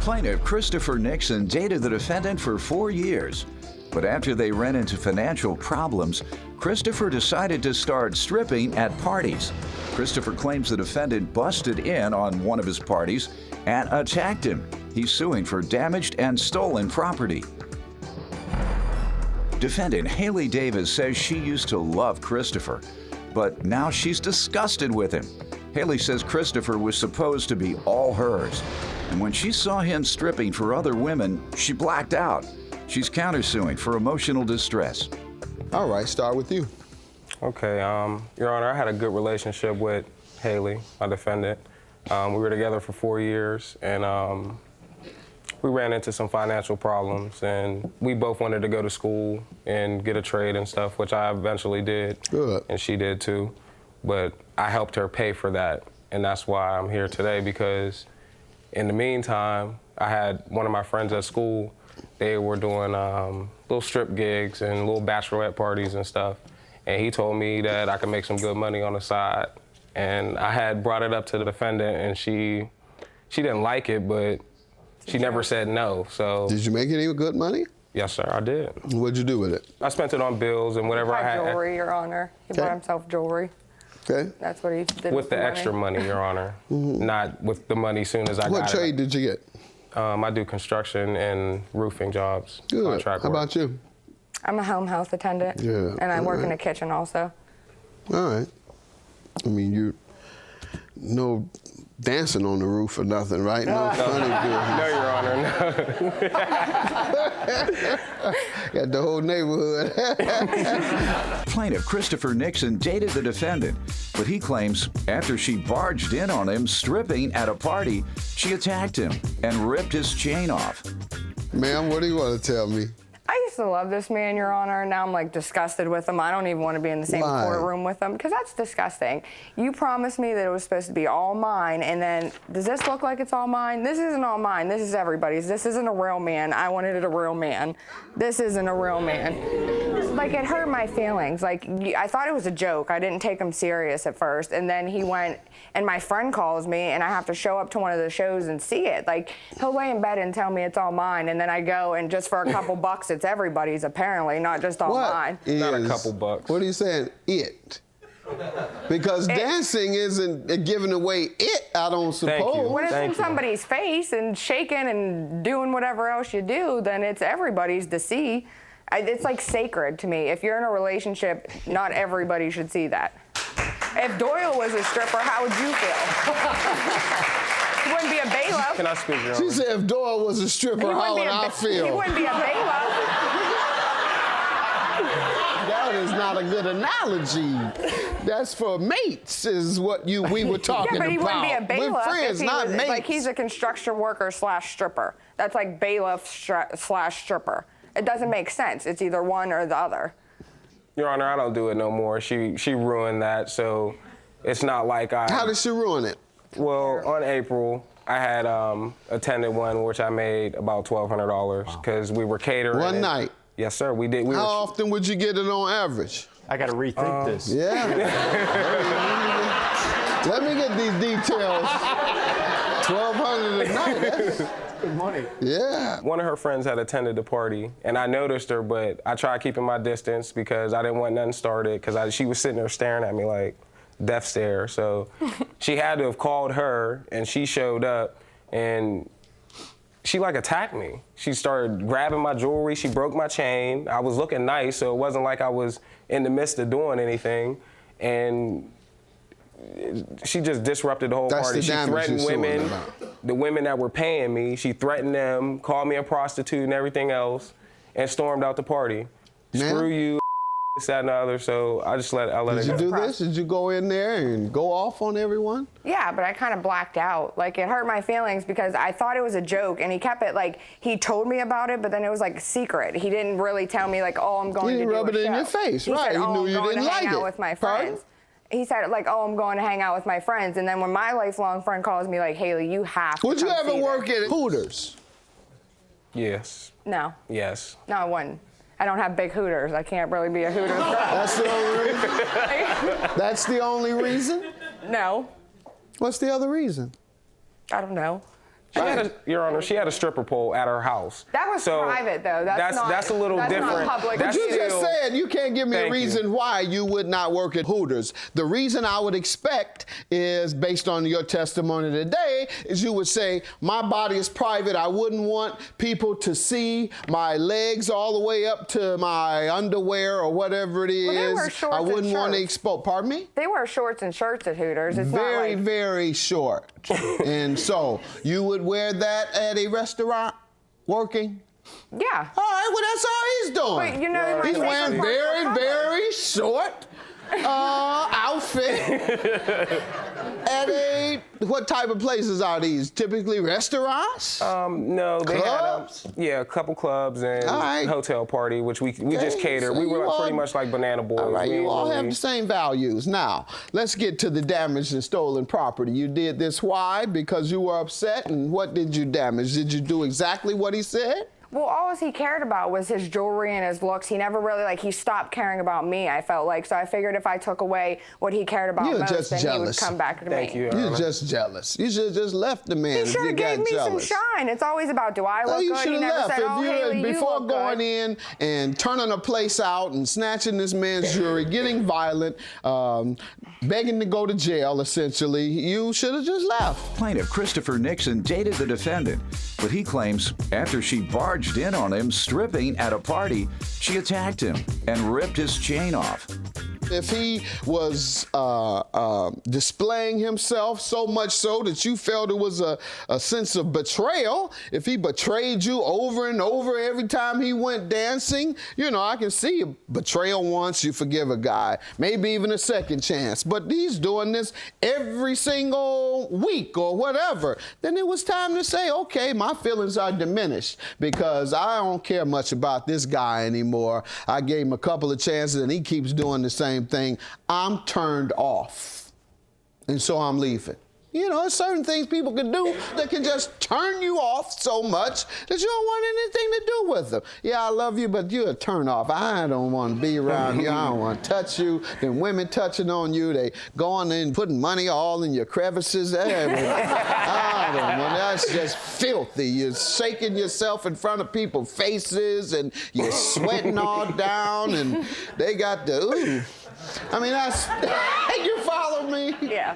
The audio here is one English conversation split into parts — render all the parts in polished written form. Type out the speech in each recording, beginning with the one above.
Plaintiff Christopher Nixon dated the defendant for 4 years. But after they ran into financial problems, Christopher decided to start stripping at parties. Christopher claims the defendant busted in on one of his parties and attacked him. He's suing for damaged and stolen property. Defendant Haley Davis says she used to love Christopher, but now she's disgusted with him. Haley says Christopher was supposed to be all hers, and when she saw him stripping for other women, she blacked out. She's countersuing for emotional distress. All right, start with you. Okay, Your Honor, I had a good relationship with Haley, my defendant. We were together for 4 years, and we ran into some financial problems, and we both wanted to go to school and get a trade and stuff, which I eventually did. Good. And she did too. But I helped her pay for that, and that's why I'm here today, because in the meantime, I had one of my friends at school. They were doing little strip gigs and little bachelorette parties and stuff, and he told me that I could make some good money on the side. And I had brought it up to the defendant, and she didn't like it, but she never said no, so. Did you make any good money? Yes, sir, I did. What'd you do with it? I spent it on bills and whatever I had. Jewelry, Your Honor. He bought himself jewelry. Okay. That's what he did with the extra money, Your Honor. Not with the money as soon as I got it. What trade did you get? I do construction and roofing jobs. Good. Contract How work. about you? I'm a home health attendant. Yeah. And I work in the kitchen also. All right. I mean, no dancing on the roof or nothing, right? No funny doing. No, Your Honor, no. Got the whole neighborhood. Plaintiff Christopher Nixon dated the defendant, but he claims after she barged in on him stripping at a party, she attacked him and ripped his chain off. Ma'am, what do you want to tell me? I used to love this man, Your Honor, and now I'm like disgusted with him. I don't even want to be in the same courtroom with him because that's disgusting. You promised me that it was supposed to be all mine, and then does this look like it's all mine? This isn't all mine. This is everybody's. This isn't a real man. I wanted it a real man. This isn't a real man. Like, it hurt my feelings. Like, I thought it was a joke. I didn't take him serious at first, and then he went, and my friend calls me, and I have to show up to one of the shows and see it. Like, he'll lay in bed and tell me it's all mine, and then I go, and just for a couple bucks, it's everybody's, apparently, not just all mine. Not a couple bucks. What are you saying? It. Because dancing isn't giving away it, I don't suppose. When it's in somebody's face and shaking and doing whatever else you do, then it's everybody's to see. It's like sacred to me. If you're in a relationship, not everybody should see that. If Doyle was a stripper, how would you feel? He wouldn't be a bailiff. Can I speak, Your Honor? She said if Doyle was a stripper, how would I feel? He wouldn't be a bailiff. That is not a good analogy. That's for mates, is what we were talking about. Yeah, but he wouldn't be a bailiff. We're friends, not mates. Like, he's a construction worker / stripper. That's like bailiff / stripper. It doesn't make sense. It's either one or the other. Your Honor, I don't do it no more. She ruined that, so it's not like I... How did she ruin it? Well, on April, I had attended one which I made about $1,200 because we were catering. One night? Yes, sir, we did. How often would you get it on average? I got to rethink this. Yeah. Let me get these details. $1,200 a night. That's good money. Yeah. One of her friends had attended the party, and I noticed her, but I tried keeping my distance because I didn't want nothing started because she was sitting there staring at me like death stare. So she had to have called her, and she showed up, and she like attacked me. She started grabbing my jewelry. She broke my chain. I was looking nice, so it wasn't like I was in the midst of doing anything. And she just disrupted the whole party. She threatened women, the women that were paying me. She threatened them, called me a prostitute and everything else, and stormed out the party. Screw you, this, that, and the other. So I let it go. Did you do this? Did you go in there and go off on everyone? Yeah, but I kind of blacked out. Like, it hurt my feelings because I thought it was a joke, and he kept it like, he told me about it, but then it was like secret. He didn't really tell me like, oh, I'm going to do a show. He didn't rub it in your face, right? He said, He knew you didn't like it. I'm going to hang out with my friends. He said, like, oh, I'm going to hang out with my friends. And then when my lifelong friend calls me like, Haley, you have to Would you ever work at Hooters? Yes. No. Yes. No, I wouldn't. I don't have big hooters. I can't really be a Hooters girl. That's the only reason? That's the only reason? No. What's the other reason? I don't know. Your Honor, she had a stripper pole at her house. That was private, though. That's a little different. Not public. But you just said you can't give me a Thank reason why you would not work at Hooters. The reason I would expect is, based on your testimony today, is you would say, my body is private. I wouldn't want people to see my legs all the way up to my underwear or whatever it is. Well, they wear shorts I wouldn't and want to shirts. expose. Pardon me? They wear shorts and shirts at Hooters. It's Very, not like... very short. And so you would wear that at a restaurant working? Yeah. All right, well, that's all he's doing. But you know, He's wearing very short outfit at a, what type of places are these? Typically restaurants? No, they Clubs? had a couple clubs and All right. hotel party, which we just cater. So We were you all- pretty much like Banana Boys. All right, We you ain't all really- have the same values. Now, let's get to the damaged and stolen property. You did this why? Because you were upset, and what did you damage? Did you do exactly what he said? Well, all he cared about was his jewelry and his looks. He never really, he stopped caring about me, I felt like. So I figured if I took away what he cared about You're most, just then jealous. he would come back to Thank me. you, Your You're Honor. just jealous. You should have just left the man He if should you have got gave me jealous. some shine. It's always about, do I look You good? should He have never left. said, oh, Haley, you Before look going good. in and turning a place out and snatching this man's jewelry, getting violent, begging to go to jail, essentially, you should have just left. Plaintiff Christopher Nixon dated the defendant, but he claims after she barged in on him stripping at a party, she attacked him and ripped his chain off. If he was displaying himself so much so that you felt it was a sense of betrayal, if he betrayed you over and over every time he went dancing, you know, I can see a betrayal once, you forgive a guy, maybe even a second chance, but he's doing this every single week or whatever, then it was time to say, okay, my feelings are diminished because I don't care much about this guy anymore. I gave him a couple of chances and he keeps doing the same thing. I'm turned off. And so I'm leaving. You know, there's certain things people can do that can just turn you off so much that you don't want anything to do with them. Yeah, I love you, but you're a turn off. I don't want to be around you. I don't want to touch you. Then women touching on you, they going in, putting money all in your crevices. I don't want, that's just filthy. You're shaking yourself in front of people's faces and you're sweating all down and they got the, ooh. I mean, that's, you follow me? Yeah.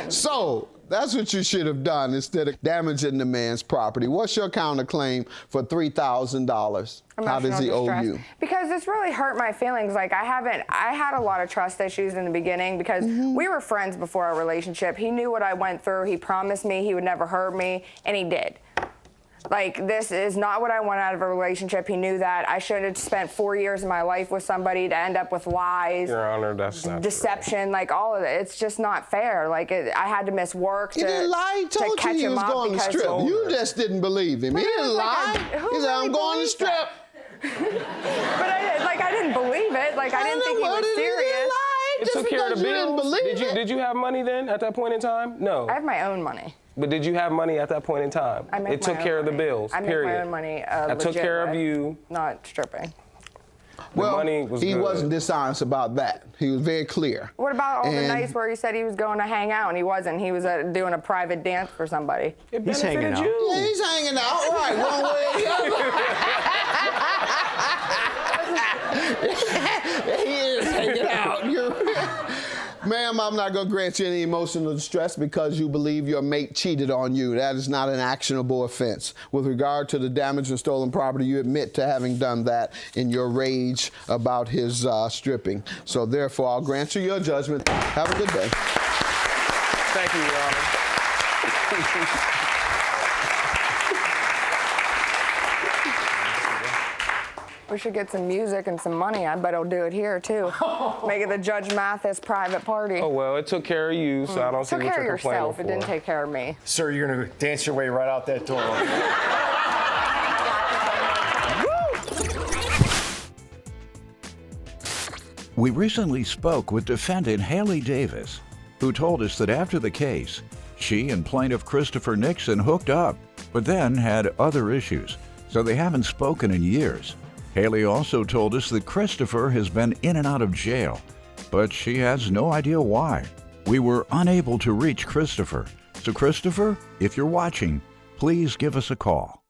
So, that's what you should have done instead of damaging the man's property. What's your counterclaim for $3,000? How does he owe you? Because this really hurt my feelings. Like, I had a lot of trust issues in the beginning because we were friends before our relationship. He knew what I went through. He promised me he would never hurt me, and he did. Like, this is not what I want out of a relationship. He knew that. I shouldn't have spent 4 years of my life with somebody to end up with lies, Your Honor, that's not deception, like all of it. It's just not fair. Like, I had to miss work He didn't lie. He told catch you he him was up going to because strip. You just didn't believe him. He But it didn't was like lie. who He said, really I'm going to believes strip. that? But I didn't believe it. Like, I didn't think he was serious. It took care of the bills. Did Did you have money then at that point in time? No. I have my own money. But did you have money at that point in time? I make It took my care own of the money. bills, I make period. my own money. I took legit care of with, you. Not stripping. Well, money was he good. wasn't dishonest about that. He was very clear. What about all the And- nights where he said he was going to hang out and he wasn't? He was doing a private dance for somebody. It He's hanging benefited out. you. Yeah, he's hanging out, right, one way or the other. He is hanging out. Ma'am, I'm not going to grant you any emotional distress because you believe your mate cheated on you. That is not an actionable offense. With regard to the damage and stolen property, you admit to having done that in your rage about his stripping. So therefore, I'll grant you your judgment. Have a good day. Thank you, Your Honor. We should get some music and some money. I bet he'll do it here too. Make it the Judge Mathis private party. Oh, well, it took care of you, so I don't see Took what care of you're complaining yourself. for. It didn't take care of me. Sir, you're going to dance your way right out that door. We recently spoke with defendant Haley Davis, who told us that after the case, she and plaintiff Christopher Nixon hooked up, but then had other issues, so they haven't spoken in years. Haley also told us that Christopher has been in and out of jail, but she has no idea why. We were unable to reach Christopher, so Christopher, if you're watching, please give us a call.